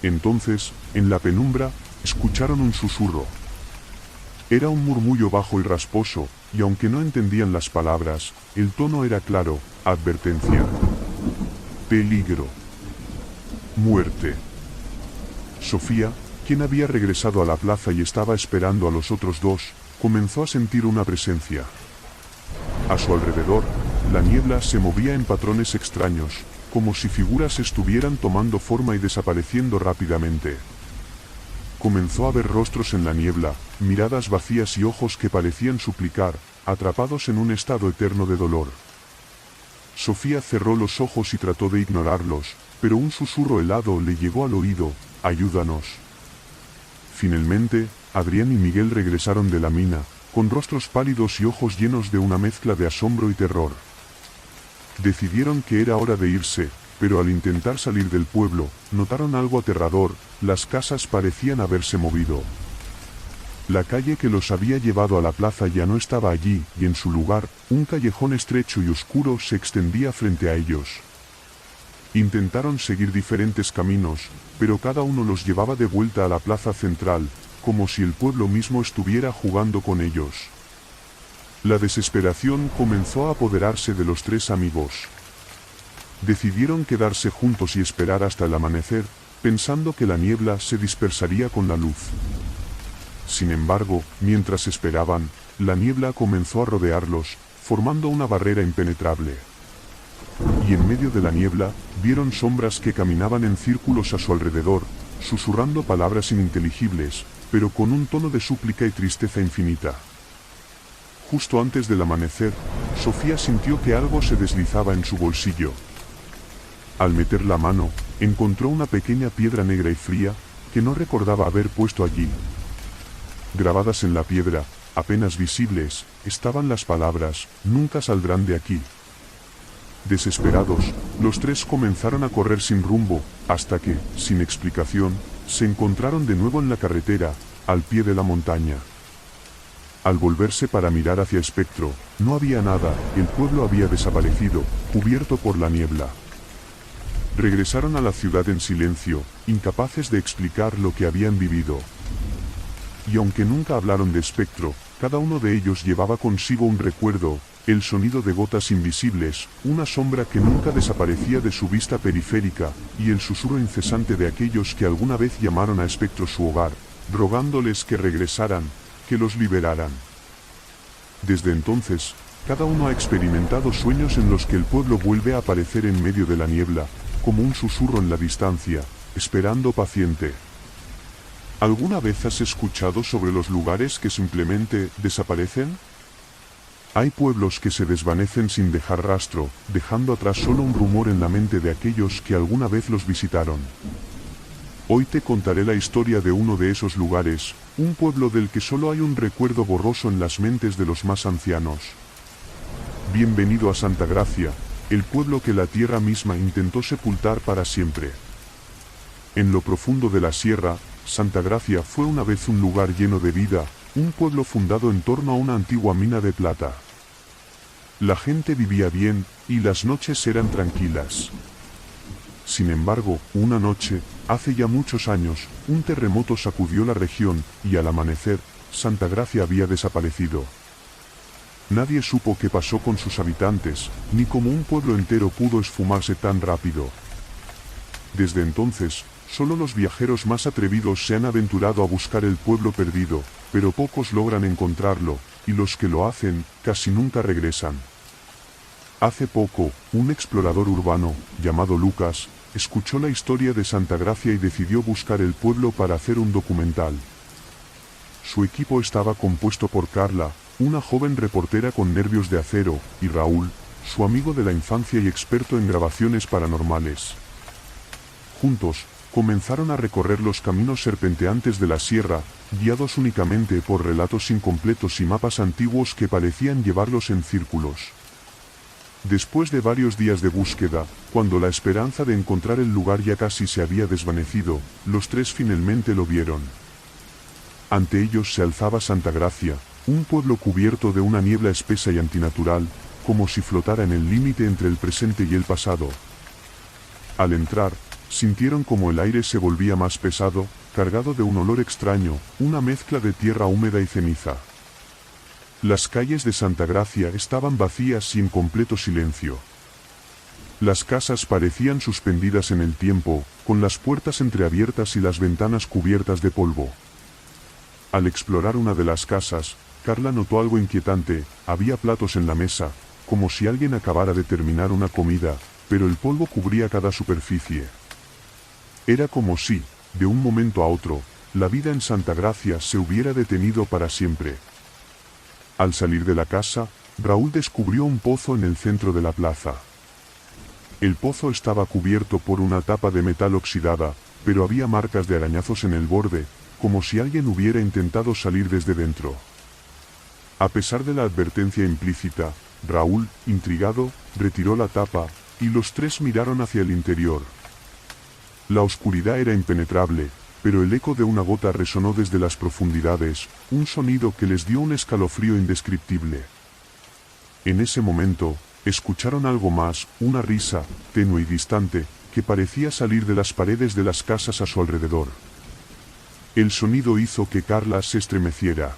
Entonces, en la penumbra, escucharon un susurro. Era un murmullo bajo y rasposo, y aunque no entendían las palabras, el tono era claro: advertencia. Peligro. Muerte. Sofía, quien había regresado a la plaza y estaba esperando a los otros dos, comenzó a sentir una presencia. A su alrededor, la niebla se movía en patrones extraños, como si figuras estuvieran tomando forma y desapareciendo rápidamente. Comenzó a ver rostros en la niebla, miradas vacías y ojos que parecían suplicar, atrapados en un estado eterno de dolor. Sofía cerró los ojos y trató de ignorarlos, pero un susurro helado le llegó al oído: ayúdanos. Finalmente, Adrián y Miguel regresaron de la mina, con rostros pálidos y ojos llenos de una mezcla de asombro y terror. Decidieron que era hora de irse, pero al intentar salir del pueblo, notaron algo aterrador: las casas parecían haberse movido. La calle que los había llevado a la plaza ya no estaba allí, y en su lugar, un callejón estrecho y oscuro se extendía frente a ellos. Intentaron seguir diferentes caminos, pero cada uno los llevaba de vuelta a la plaza central, como si el pueblo mismo estuviera jugando con ellos. La desesperación comenzó a apoderarse de los tres amigos. Decidieron quedarse juntos y esperar hasta el amanecer, pensando que la niebla se dispersaría con la luz. Sin embargo, mientras esperaban, la niebla comenzó a rodearlos, formando una barrera impenetrable. Y en medio de la niebla, vieron sombras que caminaban en círculos a su alrededor, susurrando palabras ininteligibles, pero con un tono de súplica y tristeza infinita. Justo antes del amanecer, Sofía sintió que algo se deslizaba en su bolsillo. Al meter la mano, encontró una pequeña piedra negra y fría, que no recordaba haber puesto allí. Grabadas en la piedra, apenas visibles, estaban las palabras: «Nunca saldrán de aquí». Desesperados, los tres comenzaron a correr sin rumbo, hasta que, sin explicación, se encontraron de nuevo en la carretera, al pie de la montaña. Al volverse para mirar hacia Espectro, no había nada, el pueblo había desaparecido, cubierto por la niebla. Regresaron a la ciudad en silencio, incapaces de explicar lo que habían vivido. Y aunque nunca hablaron de Espectro, cada uno de ellos llevaba consigo un recuerdo, el sonido de gotas invisibles, una sombra que nunca desaparecía de su vista periférica, y el susurro incesante de aquellos que alguna vez llamaron a Espectro su hogar, rogándoles que regresaran, que los liberaran. Desde entonces, cada uno ha experimentado sueños en los que el pueblo vuelve a aparecer en medio de la niebla, como un susurro en la distancia, esperando paciente. ¿Alguna vez has escuchado sobre los lugares que simplemente desaparecen? Hay pueblos que se desvanecen sin dejar rastro, dejando atrás solo un rumor en la mente de aquellos que alguna vez los visitaron. Hoy te contaré la historia de uno de esos lugares, un pueblo del que solo hay un recuerdo borroso en las mentes de los más ancianos. Bienvenido a Santa Gracia, el pueblo que la tierra misma intentó sepultar para siempre. En lo profundo de la sierra, Santa Gracia fue una vez un lugar lleno de vida, un pueblo fundado en torno a una antigua mina de plata. La gente vivía bien, y las noches eran tranquilas. Sin embargo, una noche, hace ya muchos años, un terremoto sacudió la región, y al amanecer, Santa Gracia había desaparecido. Nadie supo qué pasó con sus habitantes, ni cómo un pueblo entero pudo esfumarse tan rápido. Desde entonces, solo los viajeros más atrevidos se han aventurado a buscar el pueblo perdido, pero pocos logran encontrarlo, y los que lo hacen, casi nunca regresan. Hace poco, un explorador urbano, llamado Lucas, escuchó la historia de Santa Gracia y decidió buscar el pueblo para hacer un documental. Su equipo estaba compuesto por Carla, una joven reportera con nervios de acero, y Raúl, su amigo de la infancia y experto en grabaciones paranormales. Juntos, comenzaron a recorrer los caminos serpenteantes de la sierra, guiados únicamente por relatos incompletos y mapas antiguos que parecían llevarlos en círculos. Después de varios días de búsqueda, cuando la esperanza de encontrar el lugar ya casi se había desvanecido, los tres finalmente lo vieron. Ante ellos se alzaba Santa Gracia, un pueblo cubierto de una niebla espesa y antinatural, como si flotara en el límite entre el presente y el pasado. Al entrar, sintieron como el aire se volvía más pesado, cargado de un olor extraño, una mezcla de tierra húmeda y ceniza. Las calles de Santa Gracia estaban vacías y en completo silencio. Las casas parecían suspendidas en el tiempo, con las puertas entreabiertas y las ventanas cubiertas de polvo. Al explorar una de las casas, Carla notó algo inquietante: había platos en la mesa, como si alguien acabara de terminar una comida, pero el polvo cubría cada superficie. Era como si, de un momento a otro, la vida en Santa Gracia se hubiera detenido para siempre. Al salir de la casa, Raúl descubrió un pozo en el centro de la plaza. El pozo estaba cubierto por una tapa de metal oxidada, pero había marcas de arañazos en el borde, como si alguien hubiera intentado salir desde dentro. A pesar de la advertencia implícita, Raúl, intrigado, retiró la tapa, y los tres miraron hacia el interior. La oscuridad era impenetrable, pero el eco de una gota resonó desde las profundidades, un sonido que les dio un escalofrío indescriptible. En ese momento, escucharon algo más, una risa, tenue y distante, que parecía salir de las paredes de las casas a su alrededor. El sonido hizo que Carla se estremeciera.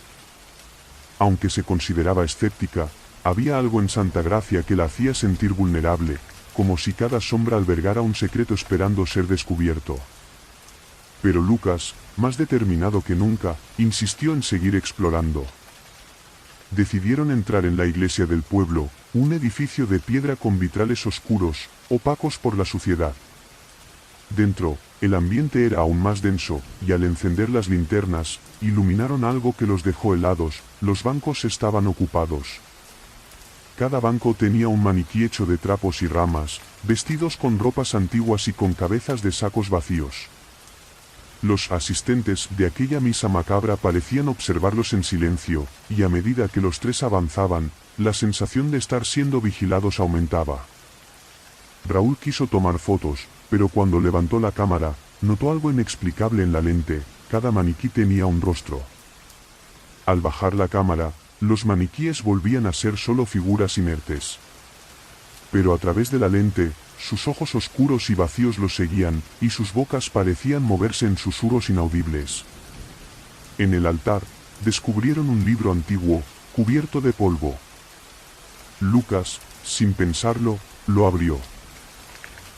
Aunque se consideraba escéptica, había algo en Santa Gracia que la hacía sentir vulnerable, como si cada sombra albergara un secreto esperando ser descubierto. Pero Lucas, más determinado que nunca, insistió en seguir explorando. Decidieron entrar en la iglesia del pueblo, un edificio de piedra con vitrales oscuros, opacos por la suciedad. Dentro, el ambiente era aún más denso, y al encender las linternas, iluminaron algo que los dejó helados: los bancos estaban ocupados. Cada banco tenía un maniquí hecho de trapos y ramas, vestidos con ropas antiguas y con cabezas de sacos vacíos. Los asistentes de aquella misa macabra parecían observarlos en silencio, y a medida que los tres avanzaban, la sensación de estar siendo vigilados aumentaba. Raúl quiso tomar fotos, pero cuando levantó la cámara, notó algo inexplicable en la lente: cada maniquí tenía un rostro. Al bajar la cámara, los maniquíes volvían a ser solo figuras inertes. Pero a través de la lente, sus ojos oscuros y vacíos los seguían, y sus bocas parecían moverse en susurros inaudibles. En el altar, descubrieron un libro antiguo, cubierto de polvo. Lucas, sin pensarlo, lo abrió.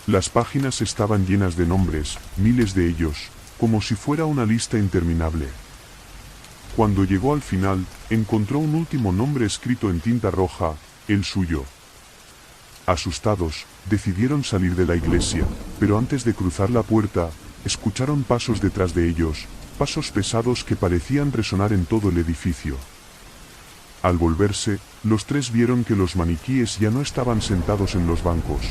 Las páginas estaban llenas de nombres, miles de ellos, como si fuera una lista interminable. Cuando llegó al final, encontró un último nombre escrito en tinta roja: el suyo. Asustados, decidieron salir de la iglesia, pero antes de cruzar la puerta, escucharon pasos detrás de ellos, pasos pesados que parecían resonar en todo el edificio. Al volverse, los tres vieron que los maniquíes ya no estaban sentados en los bancos.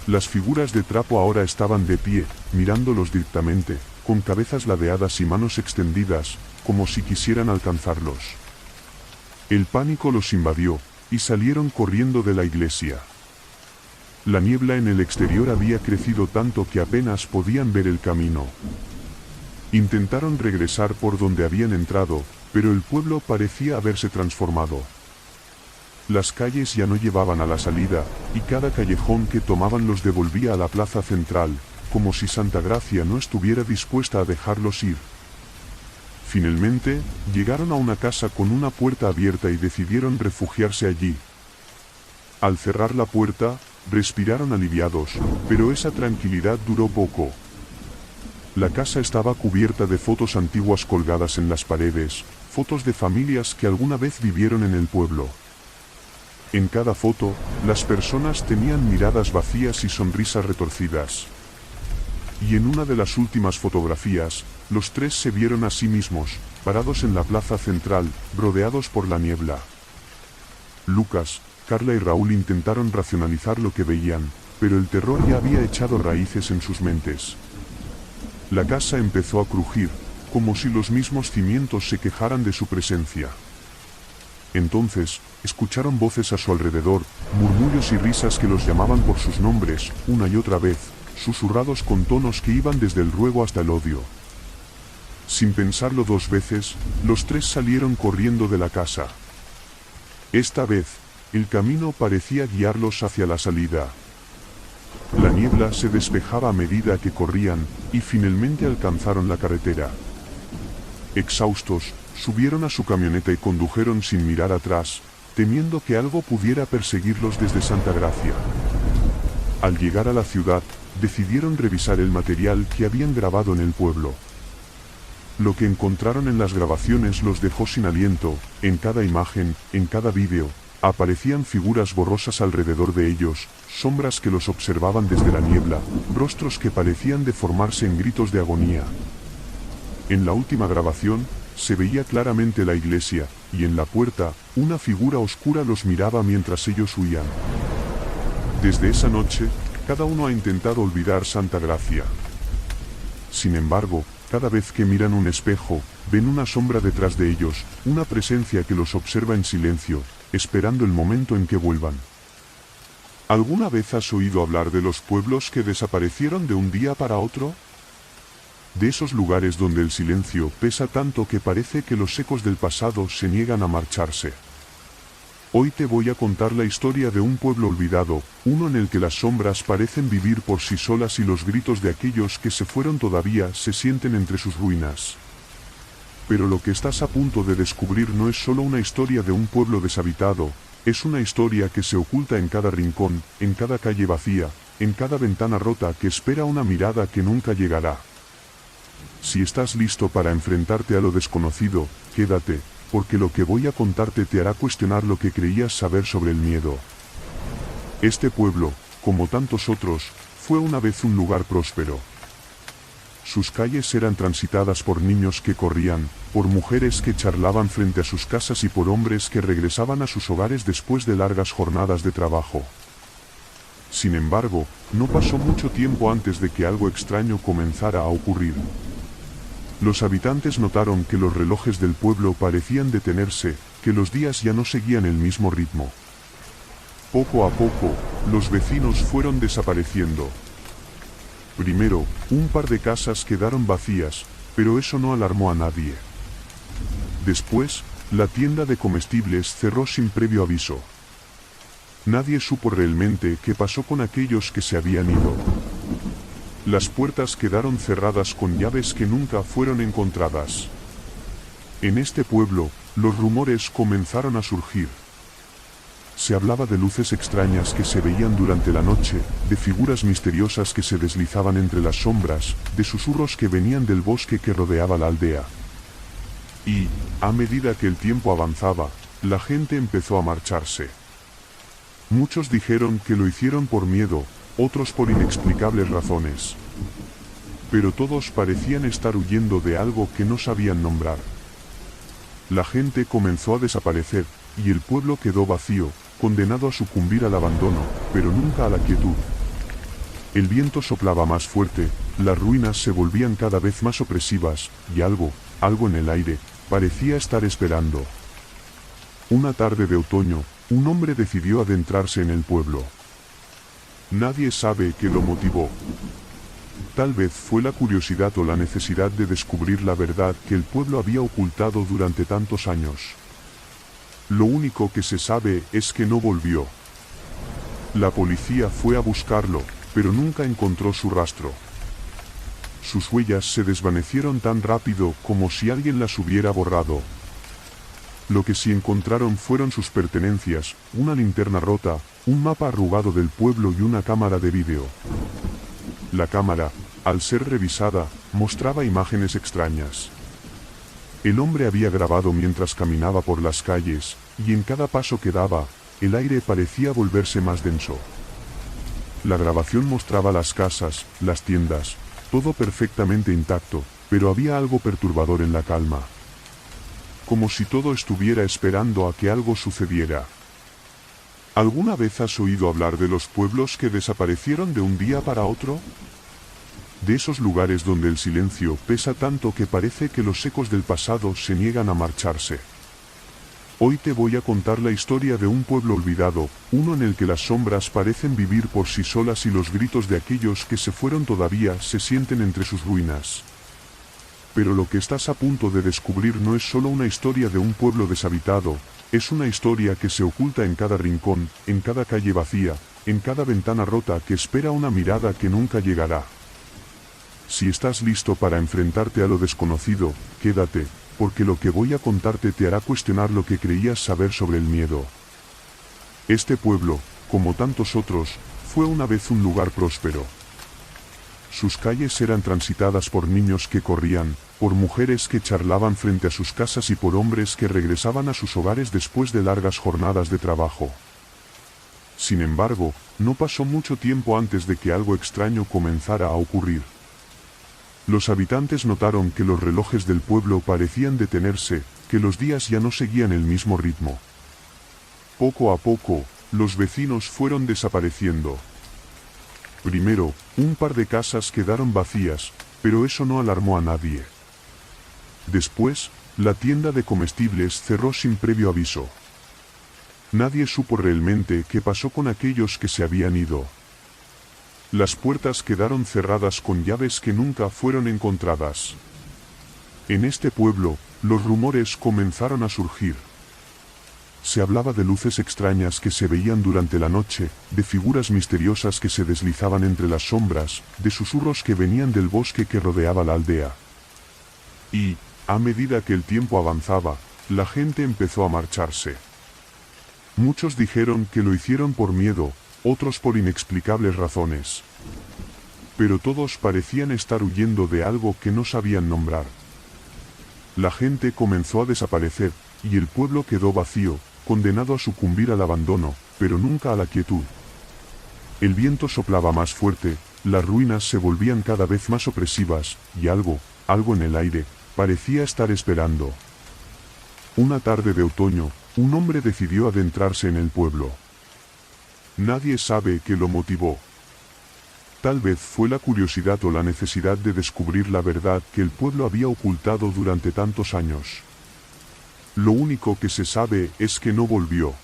Las figuras de trapo ahora estaban de pie, mirándolos directamente, con cabezas ladeadas y manos extendidas, como si quisieran alcanzarlos. El pánico los invadió, y salieron corriendo de la iglesia. La niebla en el exterior había crecido tanto que apenas podían ver el camino. Intentaron regresar por donde habían entrado, pero el pueblo parecía haberse transformado. Las calles ya no llevaban a la salida, y cada callejón que tomaban los devolvía a la plaza central, como si Santa Gracia no estuviera dispuesta a dejarlos ir. Finalmente, llegaron a una casa con una puerta abierta y decidieron refugiarse allí. Al cerrar la puerta, respiraron aliviados, pero esa tranquilidad duró poco. La casa estaba cubierta de fotos antiguas colgadas en las paredes, fotos de familias que alguna vez vivieron en el pueblo. En cada foto, las personas tenían miradas vacías y sonrisas retorcidas. Y en una de las últimas fotografías, los tres se vieron a sí mismos, parados en la plaza central, rodeados por la niebla. Lucas, Carla y Raúl intentaron racionalizar lo que veían, pero el terror ya había echado raíces en sus mentes. La casa empezó a crujir, como si los mismos cimientos se quejaran de su presencia. Entonces, escucharon voces a su alrededor, murmullos y risas que los llamaban por sus nombres, una y otra vez, susurrados con tonos que iban desde el ruego hasta el odio. Sin pensarlo dos veces, los tres salieron corriendo de la casa. Esta vez, el camino parecía guiarlos hacia la salida. La niebla se despejaba a medida que corrían, y finalmente alcanzaron la carretera. Exhaustos, subieron a su camioneta y condujeron sin mirar atrás, temiendo que algo pudiera perseguirlos desde Santa Gracia. Al llegar a la ciudad, decidieron revisar el material que habían grabado en el pueblo. Lo que encontraron en las grabaciones los dejó sin aliento. En cada imagen, en cada vídeo, aparecían figuras borrosas alrededor de ellos, sombras que los observaban desde la niebla, rostros que parecían deformarse en gritos de agonía. En la última grabación, se veía claramente la iglesia, y en la puerta, una figura oscura los miraba mientras ellos huían. Desde esa noche, cada uno ha intentado olvidar Santa Gracia. Sin embargo, cada vez que miran un espejo, ven una sombra detrás de ellos, una presencia que los observa en silencio, esperando el momento en que vuelvan. ¿Alguna vez has oído hablar de los pueblos que desaparecieron de un día para otro? De esos lugares donde el silencio pesa tanto que parece que los ecos del pasado se niegan a marcharse. Hoy te voy a contar la historia de un pueblo olvidado, uno en el que las sombras parecen vivir por sí solas y los gritos de aquellos que se fueron todavía se sienten entre sus ruinas. Pero lo que estás a punto de descubrir no es solo una historia de un pueblo deshabitado, es una historia que se oculta en cada rincón, en cada calle vacía, en cada ventana rota que espera una mirada que nunca llegará. Si estás listo para enfrentarte a lo desconocido, quédate, porque lo que voy a contarte te hará cuestionar lo que creías saber sobre el miedo. Este pueblo, como tantos otros, fue una vez un lugar próspero. Sus calles eran transitadas por niños que corrían, por mujeres que charlaban frente a sus casas y por hombres que regresaban a sus hogares después de largas jornadas de trabajo. Sin embargo, no pasó mucho tiempo antes de que algo extraño comenzara a ocurrir. Los habitantes notaron que los relojes del pueblo parecían detenerse, que los días ya no seguían el mismo ritmo. Poco a poco, los vecinos fueron desapareciendo. Primero, un par de casas quedaron vacías, pero eso no alarmó a nadie. Después, la tienda de comestibles cerró sin previo aviso. Nadie supo realmente qué pasó con aquellos que se habían ido. Las puertas quedaron cerradas con llaves que nunca fueron encontradas. En este pueblo, los rumores comenzaron a surgir. Se hablaba de luces extrañas que se veían durante la noche, de figuras misteriosas que se deslizaban entre las sombras, de susurros que venían del bosque que rodeaba la aldea. Y, a medida que el tiempo avanzaba, la gente empezó a marcharse. Muchos dijeron que lo hicieron por miedo, otros por inexplicables razones. Pero todos parecían estar huyendo de algo que no sabían nombrar. La gente comenzó a desaparecer, y el pueblo quedó vacío, condenado a sucumbir al abandono, pero nunca a la quietud. El viento soplaba más fuerte, las ruinas se volvían cada vez más opresivas, y algo en el aire, parecía estar esperando. Una tarde de otoño, un hombre decidió adentrarse en el pueblo. Nadie sabe qué lo motivó. Tal vez fue la curiosidad o la necesidad de descubrir la verdad que el pueblo había ocultado durante tantos años. Lo único que se sabe es que no volvió. La policía fue a buscarlo, pero nunca encontró su rastro. Sus huellas se desvanecieron tan rápido como si alguien las hubiera borrado. Lo que sí encontraron fueron sus pertenencias, una linterna rota, un mapa arrugado del pueblo y una cámara de vídeo. La cámara, al ser revisada, mostraba imágenes extrañas. El hombre había grabado mientras caminaba por las calles, y en cada paso que daba, el aire parecía volverse más denso. La grabación mostraba las casas, las tiendas, todo perfectamente intacto, pero había algo perturbador en la calma. Como si todo estuviera esperando a que algo sucediera. ¿Alguna vez has oído hablar de los pueblos que desaparecieron de un día para otro? De esos lugares donde el silencio pesa tanto que parece que los ecos del pasado se niegan a marcharse. Hoy te voy a contar la historia de un pueblo olvidado, uno en el que las sombras parecen vivir por sí solas y los gritos de aquellos que se fueron todavía se sienten entre sus ruinas. Pero lo que estás a punto de descubrir no es solo una historia de un pueblo deshabitado, es una historia que se oculta en cada rincón, en cada calle vacía, en cada ventana rota que espera una mirada que nunca llegará. Si estás listo para enfrentarte a lo desconocido, quédate, porque lo que voy a contarte te hará cuestionar lo que creías saber sobre el miedo. Este pueblo, como tantos otros, fue una vez un lugar próspero. Sus calles eran transitadas por niños que corrían, por mujeres que charlaban frente a sus casas y por hombres que regresaban a sus hogares después de largas jornadas de trabajo. Sin embargo, no pasó mucho tiempo antes de que algo extraño comenzara a ocurrir. Los habitantes notaron que los relojes del pueblo parecían detenerse, que los días ya no seguían el mismo ritmo. Poco a poco, los vecinos fueron desapareciendo. Primero, un par de casas quedaron vacías, pero eso no alarmó a nadie. Después, la tienda de comestibles cerró sin previo aviso. Nadie supo realmente qué pasó con aquellos que se habían ido. Las puertas quedaron cerradas con llaves que nunca fueron encontradas. En este pueblo, los rumores comenzaron a surgir. Se hablaba de luces extrañas que se veían durante la noche, de figuras misteriosas que se deslizaban entre las sombras, de susurros que venían del bosque que rodeaba la aldea. Y, a medida que el tiempo avanzaba, la gente empezó a marcharse. Muchos dijeron que lo hicieron por miedo, otros por inexplicables razones. Pero todos parecían estar huyendo de algo que no sabían nombrar. La gente comenzó a desaparecer, y el pueblo quedó vacío, condenado a sucumbir al abandono, pero nunca a la quietud. El viento soplaba más fuerte, las ruinas se volvían cada vez más opresivas, y algo en el aire, parecía estar esperando. Una tarde de otoño, un hombre decidió adentrarse en el pueblo. Nadie sabe qué lo motivó. Tal vez fue la curiosidad o la necesidad de descubrir la verdad que el pueblo había ocultado durante tantos años. Lo único que se sabe es que no volvió.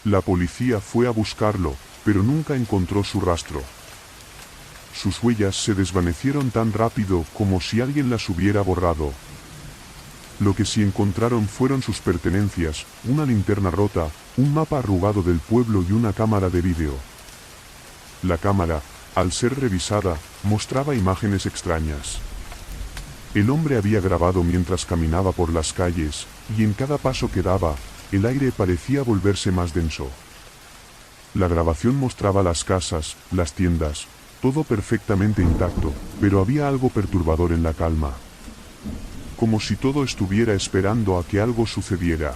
La policía fue a buscarlo, pero nunca encontró su rastro. Sus huellas se desvanecieron tan rápido como si alguien las hubiera borrado. Lo que sí encontraron fueron sus pertenencias, una linterna rota, un mapa arrugado del pueblo y una cámara de vídeo. La cámara, al ser revisada, mostraba imágenes extrañas. El hombre había grabado mientras caminaba por las calles, y en cada paso que daba, el aire parecía volverse más denso. La grabación mostraba las casas, las tiendas, todo perfectamente intacto, pero había algo perturbador en la calma. Como si todo estuviera esperando a que algo sucediera.